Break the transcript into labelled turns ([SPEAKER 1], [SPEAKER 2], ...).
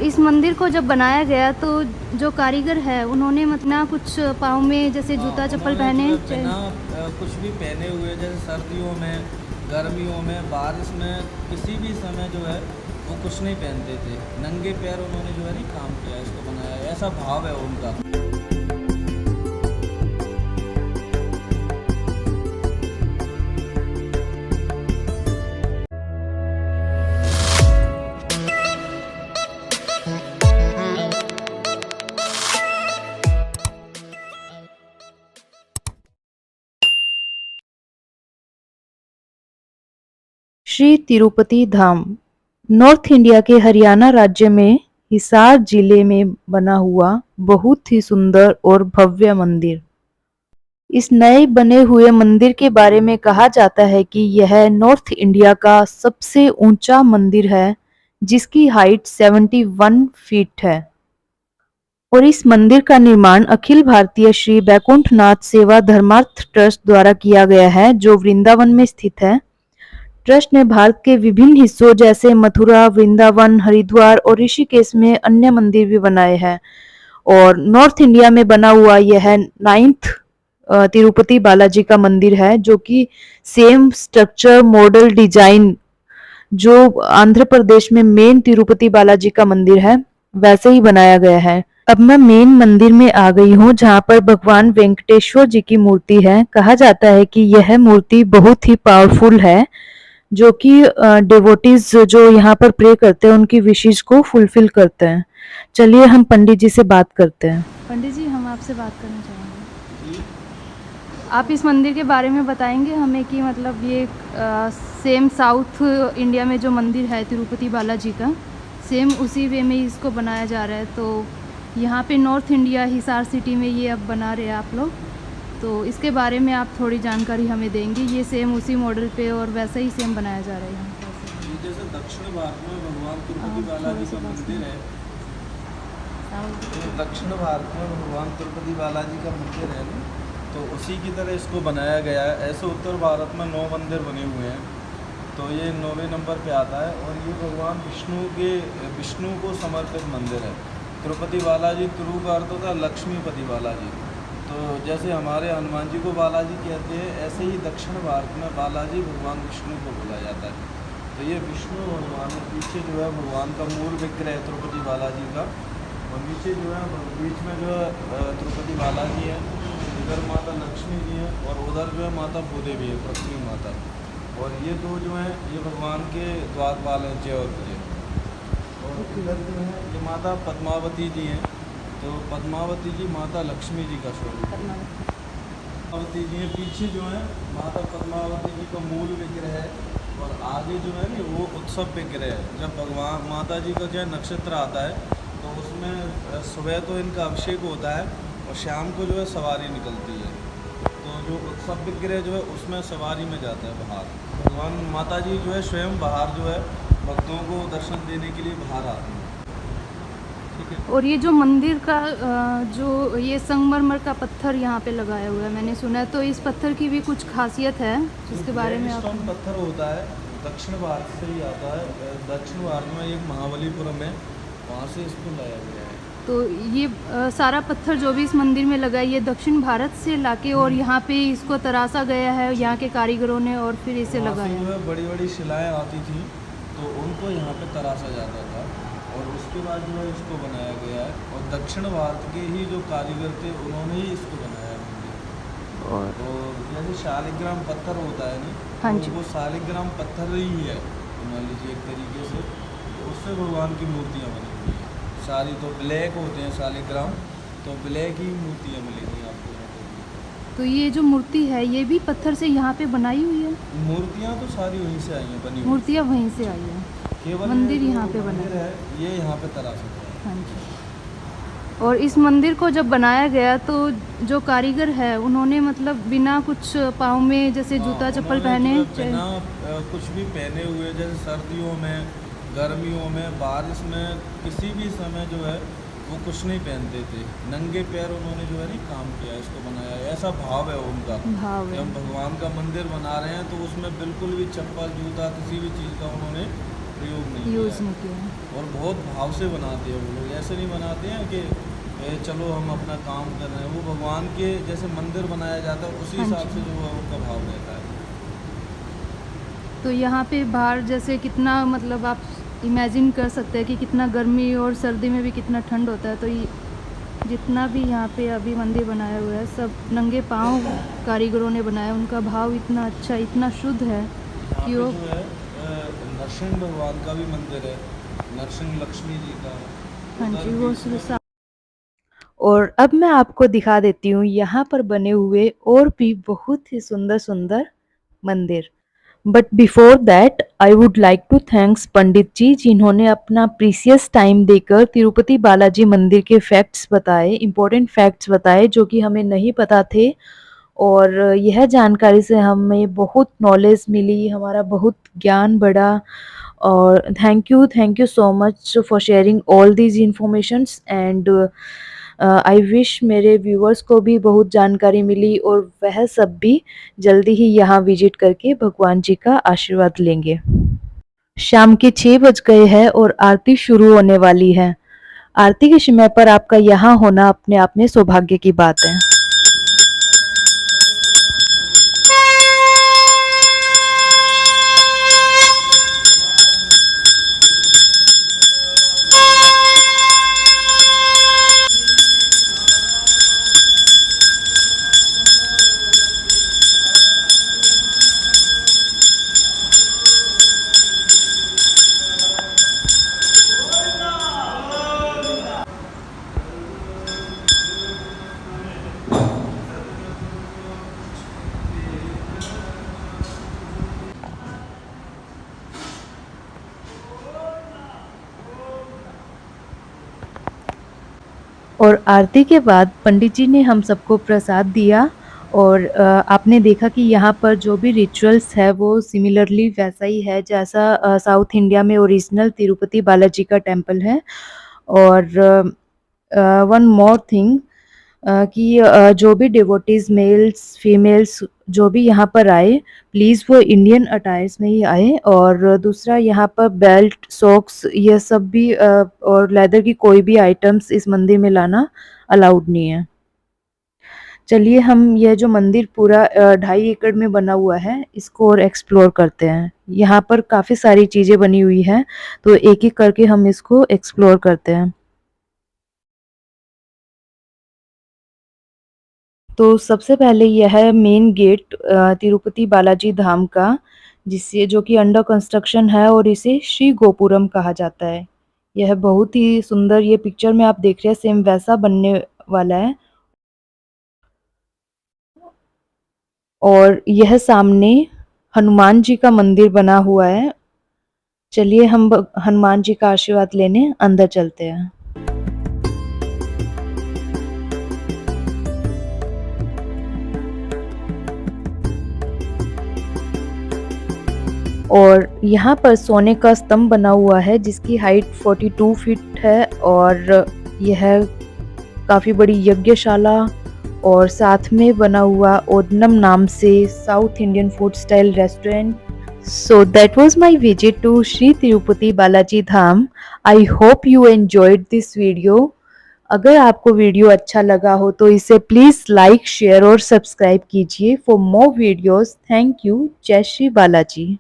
[SPEAKER 1] इस मंदिर को जब बनाया गया तो जो कारीगर है उन्होंने मतलब ना कुछ पाँव में जैसे
[SPEAKER 2] हाँ,
[SPEAKER 1] जूता चप्पल
[SPEAKER 2] उन्होंने जो
[SPEAKER 1] पहने
[SPEAKER 2] है बिना कुछ भी पहने हुए, जैसे सर्दियों में, गर्मियों में, बारिश में, किसी भी समय जो है वो कुछ नहीं पहनते थे। नंगे पैर उन्होंने जो है नहीं काम किया, इसको बनाया, ऐसा भाव है उनका।
[SPEAKER 3] श्री तिरुपति धाम नॉर्थ इंडिया के हरियाणा राज्य में हिसार जिले में बना हुआ बहुत ही सुंदर और भव्य मंदिर। इस नए बने हुए मंदिर के बारे में कहा जाता है कि यह नॉर्थ इंडिया का सबसे ऊंचा मंदिर है, जिसकी हाइट 71 फीट है। और इस मंदिर का निर्माण अखिल भारतीय श्री बैकुंठनाथ सेवा धर्मार्थ ट्रस्ट द्वारा किया गया है, जो वृंदावन में स्थित है। ट्रस्ट ने भारत के विभिन्न हिस्सों जैसे मथुरा, वृंदावन, हरिद्वार और ऋषिकेश में अन्य मंदिर भी बनाए हैं। और नॉर्थ इंडिया में बना हुआ यह 9th तिरुपति बालाजी का मंदिर है, जो कि सेम स्ट्रक्चर, मॉडल, डिजाइन जो आंध्र प्रदेश में मेन तिरुपति बालाजी का मंदिर है वैसे ही बनाया गया है। अब मैं मेन मंदिर में आ गई हूँ, जहाँ पर भगवान वेंकटेश्वर जी की मूर्ति है। कहा जाता है कि यह मूर्ति बहुत ही पावरफुल है, जो कि डिवोटीज जो यहाँ पर प्रे करते हैं उनकी विशेष को फुलफिल करते हैं। चलिए हम पंडित जी से बात करते हैं।
[SPEAKER 1] पंडित जी, हम आपसे बात करना चाहेंगे।
[SPEAKER 2] जी।
[SPEAKER 1] आप इस मंदिर के बारे में बताएंगे हमें कि मतलब ये सेम साउथ इंडिया में जो मंदिर है तिरुपति बालाजी का, सेम उसी वे में इसको बनाया जा रहा है। तो यहाँ पे नॉर्थ इंडिया हिसार सिटी में ये अब बना रहे हैं आप लोग, तो इसके बारे में आप थोड़ी जानकारी हमें देंगे। ये सेम उसी मॉडल पे और वैसा ही सेम बनाया जा रहा है यहाँ पे।
[SPEAKER 2] ये जैसे दक्षिण भारत में भगवान तिरुपति बालाजी का मंदिर है, तो दक्षिण भारत में भगवान तिरुपति बालाजी का मंदिर है ना, तो उसी की तरह इसको बनाया गया है। ऐसे उत्तर भारत में 9 मंदिर बने हुए हैं, तो ये 9वें नंबर पे आता है। और ये भगवान विष्णु को समर्पित मंदिर है। तिरुपति बालाजी, तिरु का अर्थ होता है लक्ष्मीपति बालाजी। तो जैसे हमारे हनुमान जी को बालाजी कहते हैं, ऐसे ही दक्षिण भारत में बालाजी भगवान विष्णु को बोला जाता है। तो ये विष्णु भगवान है। पीछे जो है भगवान का मूल विग्रह है तिरुपति बालाजी का, और नीचे जो है बीच में जो है तिरुपति बालाजी है, इधर माता लक्ष्मी जी हैं, और उधर जो है माता भूदेवी है, पृथ्वी माता। और ये दो जो हैं ये भगवान के द्वारपाल हैं, जय और विजय। और इधर जो है ये माता पद्मावती जी हैं, तो पद्मावती जी माता लक्ष्मी जी का स्वरूप है। पद्मावती जी हैं, पीछे जो है माता पद्मावती जी का मूल विग्रह है, और आगे जो है ना वो उत्सव विग्रह है। जब भगवान माता जी का जो है नक्षत्र आता है, तो उसमें सुबह तो इनका अभिषेक होता है, और शाम को जो है सवारी निकलती है। तो जो उत्सव विग्रह जो है उसमें सवारी में जाता है बाहर। भगवान माता जी जो है स्वयं बाहर जो है भक्तों को दर्शन देने के लिए बाहर आते हैं। ठीक है।
[SPEAKER 1] और ये जो मंदिर का जो ये संगमरमर का पत्थर यहाँ पे लगाया हुआ है, मैंने सुना है, तो इस पत्थर की भी कुछ खासियत है जिसके बारे में आप।
[SPEAKER 2] स्टोन पत्थर होता है, दक्षिण भारत से ही आता है। दक्षिण भारत में एक महाबलीपुरम है, वहाँ से इसको लाया गया है।
[SPEAKER 1] तो ये सारा पत्थर जो भी इस मंदिर में लगा है, ये दक्षिण भारत से लाके और यहाँ पे इसको तराशा गया है यहाँ के कारीगरों ने, और फिर इसे लगाया।
[SPEAKER 2] जो है बड़ी बड़ी शिलाएँ आती थी, तो उनको यहाँ पे तराशा जाता था, और उसके बाद जो है इसको बनाया गया है। और दक्षिण भारत के ही जो कारीगर थे उन्होंने ही इसको बनाया है मंदिर। और जैसे शालिग्राम पत्थर होता है नहीं,
[SPEAKER 1] हाँ
[SPEAKER 2] तो
[SPEAKER 1] जी।
[SPEAKER 2] वो शालिग्राम पत्थर ही है, मान लीजिए एक तरीके से। तो उससे भगवान की मूर्तियाँ बनी हुई हैं सारी, तो ब्लैक होते हैं शालिग्राम, तो ब्लैक ही मूर्तियाँ मिलेंगी आपको यहाँ पे।
[SPEAKER 1] तो ये जो मूर्ति है ये भी पत्थर से यहाँ पे बनाई हुई है?
[SPEAKER 2] मूर्तियाँ तो सारी वहीं से आई हैं, बनी हुई।
[SPEAKER 1] मूर्तियाँ वहीं से आई हैं,
[SPEAKER 2] केवल
[SPEAKER 1] मंदिर
[SPEAKER 2] ये
[SPEAKER 1] यहाँ
[SPEAKER 2] जो
[SPEAKER 1] पे बना
[SPEAKER 2] मंदिर
[SPEAKER 1] है।
[SPEAKER 2] है ये यहाँ पे तराशा है।
[SPEAKER 1] हाँ जी। और इस मंदिर को जब बनाया गया तो जो कारीगर है उन्होंने मतलब बिना कुछ पाँव में जैसे जूता चप्पल पहने,
[SPEAKER 2] बिना कुछ भी पहने हुए, जैसे सर्दियों में, गर्मियों में, बारिश में, किसी भी समय जो है वो कुछ नहीं पहनते थे। नंगे पैर उन्होंने जो है नहीं काम किया, इसको बनाया। ऐसा भाव है उनका
[SPEAKER 1] भाव
[SPEAKER 2] कि
[SPEAKER 1] है।
[SPEAKER 2] हम भगवान का मंदिर बना रहे हैं, तो उसमें बिल्कुल भी चप्पल, जूता, किसी भी चीज़ का उन्होंने प्रयोग नहीं किया
[SPEAKER 1] यूज़
[SPEAKER 2] है।
[SPEAKER 1] नहीं किया है।
[SPEAKER 2] और बहुत भाव से बनाते हैं वो लोग, ऐसे नहीं बनाते हैं कि चलो हम अपना काम कर रहे हैं। वो भगवान के जैसे मंदिर बनाया जाता है उसी
[SPEAKER 1] हाँ
[SPEAKER 2] हिसाब
[SPEAKER 1] जी।
[SPEAKER 2] से जो है उनका भाव रहता है।
[SPEAKER 1] तो यहाँ पे बाहर जैसे कितना मतलब आप इमेजिन कर सकते हैं कि कितना गर्मी और सर्दी में भी कितना ठंड होता है। तो ये जितना भी यहाँ पे अभी मंदिर बनाया हुआ है सब नंगे पाँव कारीगरों ने बनाया। उनका भाव इतना अच्छा, इतना शुद्ध है
[SPEAKER 2] यहाँ
[SPEAKER 1] कि
[SPEAKER 2] पे
[SPEAKER 1] वो
[SPEAKER 2] जो है नरसिंह भगवान का भी मंदिर है, नरसिंह लक्ष्मी जी का।
[SPEAKER 1] हाँ
[SPEAKER 2] उधर
[SPEAKER 1] जी वो
[SPEAKER 2] बीच में जो
[SPEAKER 3] और अब मैं आपको दिखा देती हूँ यहाँ पर बने हुए और भी बहुत ही सुंदर सुंदर मंदिर। But before that I would like to thanks Pandit ji, जिन्होंने अपना प्रीसियस टाइम देकर तिरुपति बालाजी मंदिर के फैक्ट्स बताए, इम्पोर्टेंट फैक्ट्स बताए जो कि हमें नहीं पता थे। और यह जानकारी से हमें बहुत नॉलेज मिली, हमारा बहुत ज्ञान बढ़ा। और thank you so much for sharing all these informations. And I wish मेरे व्यूअर्स को भी बहुत जानकारी मिली और वह सब भी जल्दी ही यहाँ विजिट करके भगवान जी का आशीर्वाद लेंगे। शाम के 6 बज गए हैं और आरती शुरू होने वाली है। आरती के समय पर आपका यहाँ होना अपने आप में सौभाग्य की बात है। और आरती के बाद पंडित जी ने हम सबको प्रसाद दिया। और आपने देखा कि यहाँ पर जो भी रिचुअल्स है वो सिमिलरली वैसा ही है जैसा साउथ इंडिया में ओरिजिनल तिरुपति बालाजी का टेम्पल है। और वन मोर थिंग कि जो भी डिवोटीज मेल्स फीमेल्स जो भी यहाँ पर आए, प्लीज़ वो इंडियन अटायर्स में ही आए। और दूसरा यहाँ पर बेल्ट सॉक्स ये सब भी और लेदर की कोई भी आइटम्स इस मंदिर में लाना अलाउड नहीं है। चलिए हम यह जो मंदिर पूरा 2.5 एकड़ में बना हुआ है इसको और एक्सप्लोर करते हैं। यहाँ पर काफ़ी सारी चीज़ें बनी हुई हैं तो एक एक करके हम इसको एक्सप्लोर करते हैं। तो सबसे पहले यह है मेन गेट तिरुपति बालाजी धाम का, जिससे जो कि अंडर कंस्ट्रक्शन है और इसे श्री गोपुरम कहा जाता है। यह बहुत ही सुंदर, ये पिक्चर में आप देख रहे हैं सेम वैसा बनने वाला है। और यह सामने हनुमान जी का मंदिर बना हुआ है। चलिए हम हनुमान जी का आशीर्वाद लेने अंदर चलते हैं। और यहाँ पर सोने का स्तंभ बना हुआ है जिसकी हाइट 42 फीट है। और यह काफ़ी बड़ी यज्ञशाला और साथ में बना हुआ ओदनम नाम से South Indian food style restaurant. So that was my visit to Shri Tirupati Balaji Dham. I hope you enjoyed this video. अगर आपको वीडियो अच्छा लगा हो तो इसे प्लीज़ लाइक शेयर और सब्सक्राइब कीजिए for more videos. Thank you. जय श्री बालाजी।